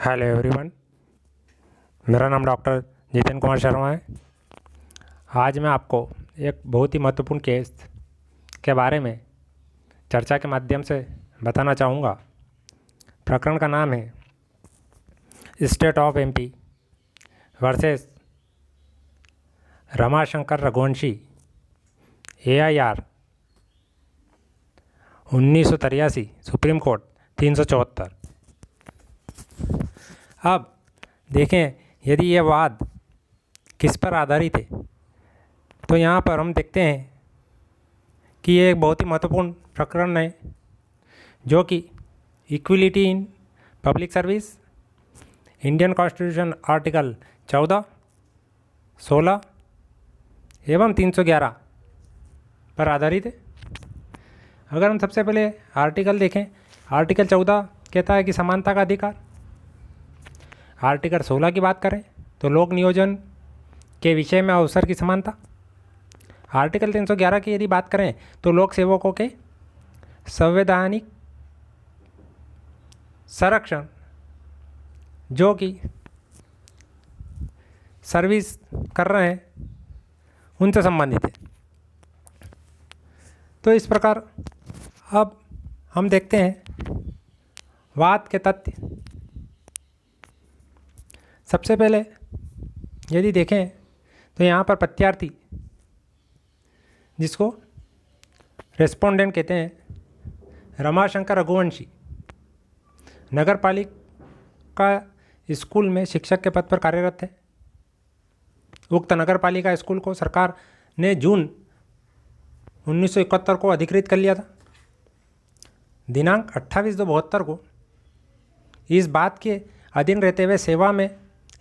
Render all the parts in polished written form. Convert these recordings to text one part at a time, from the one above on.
Hello everyone. मेरा नाम doctor Jiten Kumar Sharma है। आज मैं आपको एक बहुत ही महत्वपूर्ण केस के बारे में चर्चा के माध्यम से बताना चाहूँगा। प्रकरण का नाम है state of MP versus Ramashankar Raghuvanshi AIR 1983 supreme court 374। अब देखें, यदि ये वाद किस पर आधारित है तो यहाँ पर हम देखते हैं कि ये एक बहुत ही महत्वपूर्ण प्रकरण है जो कि equality in public service, Indian constitution article 14, 16 एवं 311 पर आधारित है। अगर हम सबसे पहले आर्टिकल देखें, आर्टिकल 14 कहता है कि समानता का अधिकार। आर्टिकल 16 की बात करें तो लोक नियोजन के विषय में अवसर की समानता। आर्टिकल 311 की यदि बात करें तो लोक सेवकों के संवैधानिक संरक्षण जो कि सर्विस कर रहे हैं उनसे संबंधित है। तो इस प्रकार अब हम देखते हैं वाद के तथ्य। सबसे पहले यदि देखें तो यहाँ पर प्रत्यार्थी, जिसको रेस्पोंडेंट कहते हैं, रमाशंकर रघुवंशी नगर पालिका स्कूल में शिक्षक के पद पर कार्यरत है। उक्त नगर पालिका स्कूल को सरकार ने जून 1971 को अधिकृत कर लिया था। दिनांक 28/2/72 को इस बात के अधीन रहते हुए सेवा में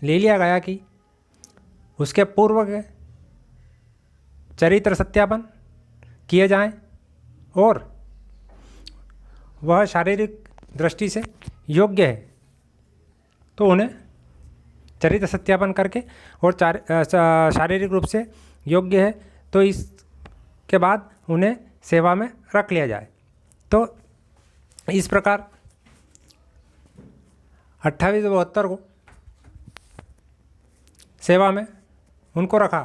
ले लिया गया कि उसके पूर्व के चरित्र सत्यापन किए जाएं और वह शारीरिक दृष्टि से योग्य है तो उन्हें चरित्र सत्यापन करके और शारीरिक रूप से योग्य है तो इसके बाद उन्हें सेवा में रख लिया जाए। तो इस प्रकार 28/72 को सेवा में उनको रखा।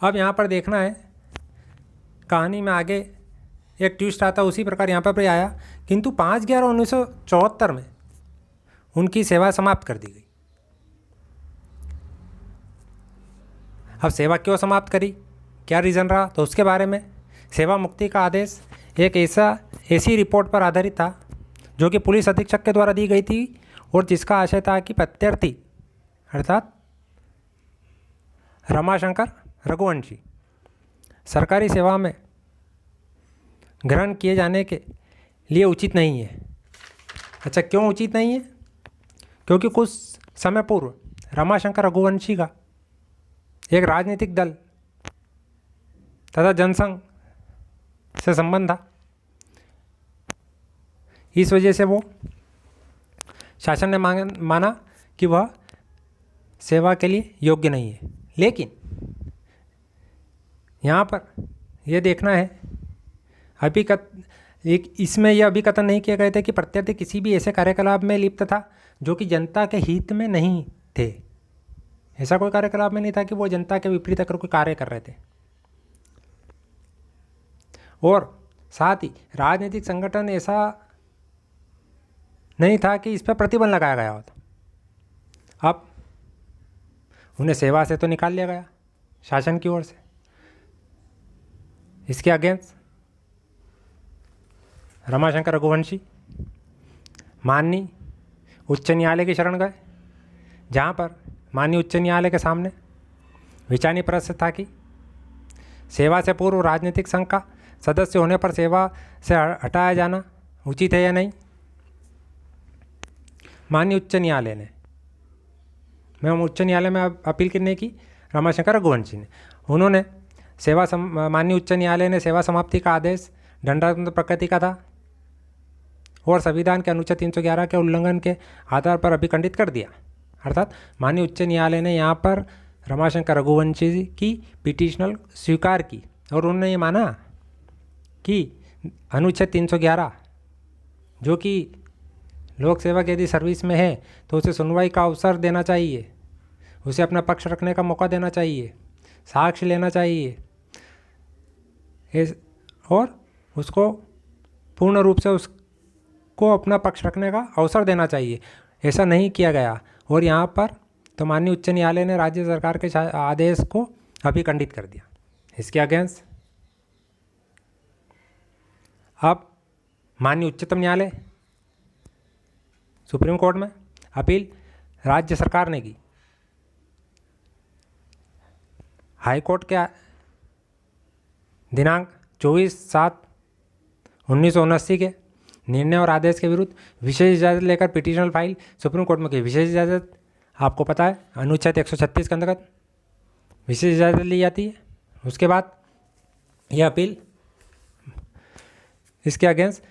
अब यहाँ पर देखना है, कहानी में आगे एक ट्विस्ट आता, उसी प्रकार यहाँ पर भी आया, किंतु 5/11/1974 में उनकी सेवा समाप्त कर दी गई। अब सेवा क्यों समाप्त करी, क्या रीज़न रहा, तो उसके बारे में सेवा मुक्ति का आदेश एक ऐसी रिपोर्ट पर आधारित था जो कि पुलिस अधीक्षक के द्वारा दी गई थी और जिसका आशय था कि प्रत्यार्थी अर्थात रमाशंकर रघुवंशी सरकारी सेवा में ग्रहण किए जाने के लिए उचित नहीं है। अच्छा, क्यों उचित नहीं है? क्योंकि कुछ समय पूर्व रमाशंकर रघुवंशी का एक राजनीतिक दल तथा जनसंघ से संबंध था। इस वजह से वो शासन ने माना कि वह सेवा के लिए योग्य नहीं है। लेकिन यहाँ पर यह देखना है, इसमें यह अभी कथन नहीं किया गया था कि प्रत्यार्थी किसी भी ऐसे कार्यकलाप में लिप्त था जो कि जनता के हित में नहीं थे। ऐसा कोई कार्यकलाप में नहीं था कि वो जनता के विपरीत अगर कोई कार्य कर रहे थे। और साथ ही राजनीतिक संगठन ऐसा नहीं था कि इस पर प्रतिबंध लगाया गया होता। अब उन्हें सेवा से तो निकाल लिया गया शासन की ओर से। इसके अगेंस्ट रमाशंकर रघुवंशी माननीय उच्च न्यायालय की शरण गए, जहाँ पर माननीय उच्च न्यायालय के सामने विचारणीय प्रश्न था कि सेवा से पूर्व राजनीतिक संघ का सदस्य होने पर सेवा से हटाया जाना उचित है या नहीं। माननीय उच्च न्यायालय ने, मैं उच्च न्यायालय में अपील करने की रमाशंकर रघुवंशी ने, उन्होंने माननीय उच्च न्यायालय ने सेवा समाप्ति का आदेश दंडात्मक प्रकृति का था और संविधान के अनुच्छेद 311 के उल्लंघन के आधार पर अभिखंडित कर दिया। अर्थात माननीय उच्च न्यायालय ने यहाँ पर रमाशंकर रघुवंशी की पिटीशनल स्वीकार की और उन्होंने ये माना कि अनुच्छेद 311 जो कि लोक सेवक यदि सर्विस में है तो उसे सुनवाई का अवसर देना चाहिए, उसे अपना पक्ष रखने का मौका देना चाहिए, साक्ष्य लेना चाहिए और उसको पूर्ण रूप से उसको अपना पक्ष रखने का अवसर देना चाहिए। ऐसा नहीं किया गया और यहाँ पर तो माननीय उच्च न्यायालय ने राज्य सरकार के आदेश को अभिखंडित कर दिया। इसके अगेंस्ट अब माननीय उच्चतम न्यायालय सुप्रीम कोर्ट में अपील राज्य सरकार ने की। हाई कोर्ट के दिनांक 24/7/1979 के निर्णय और आदेश के विरुद्ध विशेष इजाज़त लेकर पिटीशनल फाइल सुप्रीम कोर्ट में की। विशेष इजाज़त आपको पता है अनुच्छेद 136 के अंतर्गत विशेष इजाज़त ली जाती है। उसके बाद यह अपील इसके अगेंस्ट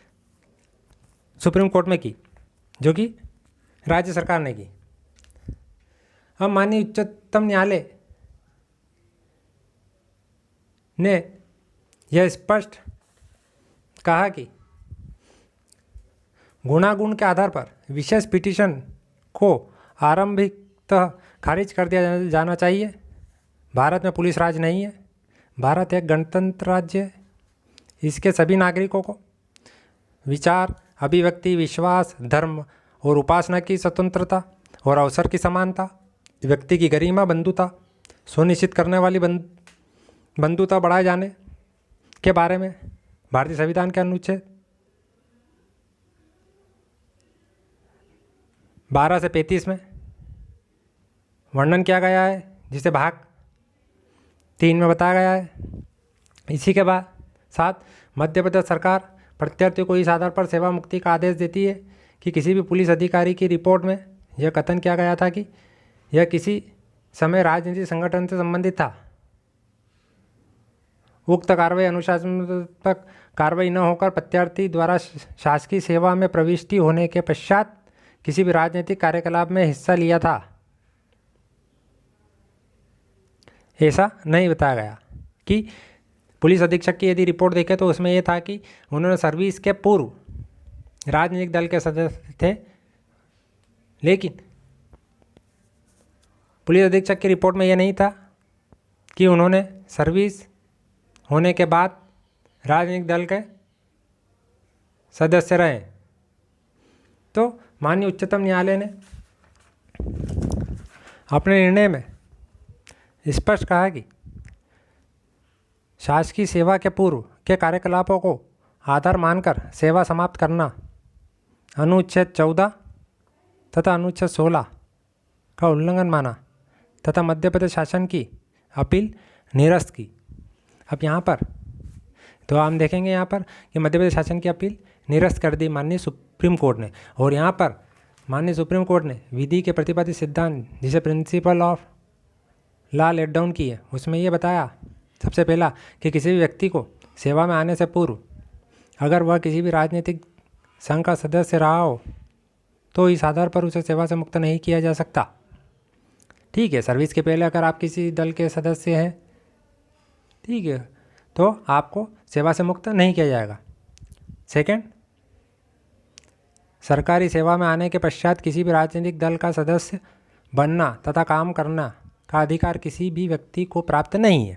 सुप्रीम कोर्ट में की, जो कि राज्य सरकार ने की। अब माननीय उच्चतम न्यायालय ने यह स्पष्ट कहा कि गुणागुण के आधार पर विशेष पिटीशन को आरंभिकतः खारिज कर दिया जाना चाहिए। भारत में पुलिस राज नहीं है, भारत एक गणतंत्र राज्य है। इसके सभी नागरिकों को विचार, अभिव्यक्ति, विश्वास, धर्म और उपासना की स्वतंत्रता और अवसर की समानता, व्यक्ति की गरिमा, बंधुता सुनिश्चित करने वाली बंधुता बढ़ाए जाने के बारे में भारतीय संविधान के अनुच्छेद 12 से 35 में वर्णन किया गया है, जिसे भाग 3 में बताया गया है। इसी के बाद साथ मध्य प्रदेश सरकार प्रत्यार्थियों को इस आधार पर सेवा मुक्ति का आदेश देती है कि किसी भी पुलिस अधिकारी की रिपोर्ट में यह कथन किया गया था कि यह किसी समय राजनीतिक संगठन से संबंधित था, उक्त कार्रवाई अनुशासनात्मक कार्रवाई न होकर प्रत्यार्थी द्वारा शासकीय सेवा में प्रविष्टि होने के पश्चात किसी भी राजनीतिक कार्यकलाप में हिस्सा लिया था, ऐसा नहीं बताया गया। कि पुलिस अधीक्षक की यदि रिपोर्ट देखें तो उसमें यह था कि उन्होंने सर्विस के पूर्व राजनीतिक दल के सदस्य थे, लेकिन पुलिस अधीक्षक की रिपोर्ट में यह नहीं था कि उन्होंने सर्विस होने के बाद राजनीतिक दल के सदस्य रहे। तो माननीय उच्चतम न्यायालय ने अपने निर्णय में स्पष्ट कहा कि शासकीय सेवा के पूर्व के कार्यकलापों को आधार मानकर सेवा समाप्त करना अनुच्छेद 14 तथा अनुच्छेद 16 का उल्लंघन माना तथा मध्य प्रदेश शासन की अपील निरस्त की। अब यहाँ पर तो हम देखेंगे यहाँ पर कि मध्य प्रदेश शासन की अपील निरस्त कर दी माननीय सुप्रीम कोर्ट ने। और यहाँ पर माननीय सुप्रीम कोर्ट ने विधि के प्रतिपादित सिद्धांत, जिसे principle of law laid down की है, उसमें ये बताया सबसे पहला कि किसी भी व्यक्ति को सेवा में आने से पूर्व अगर वह किसी भी राजनीतिक संघ का सदस्य रहा हो तो इस आधार पर उसे सेवा से मुक्त नहीं किया जा सकता। ठीक है, सर्विस के पहले अगर आप किसी दल के सदस्य हैं, ठीक है, तो आपको सेवा से मुक्त नहीं किया जाएगा। सेकंड, सरकारी सेवा में आने के पश्चात किसी भी राजनीतिक दल का सदस्य बनना तथा काम करना का अधिकार किसी भी व्यक्ति को प्राप्त नहीं है।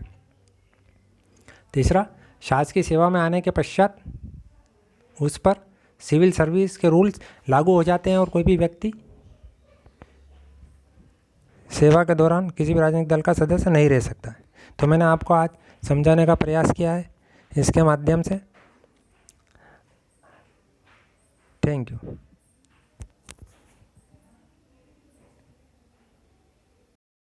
तीसरा, शासकीय सेवा में आने के पश्चात उस पर सिविल सर्विस के रूल्स लागू हो जाते हैं और कोई भी व्यक्ति सेवा के दौरान किसी भी राजनीतिक दल का सदस्य नहीं रह सकता है। तो मैंने आपको आज समझाने का प्रयास किया है इसके माध्यम से। Thank you.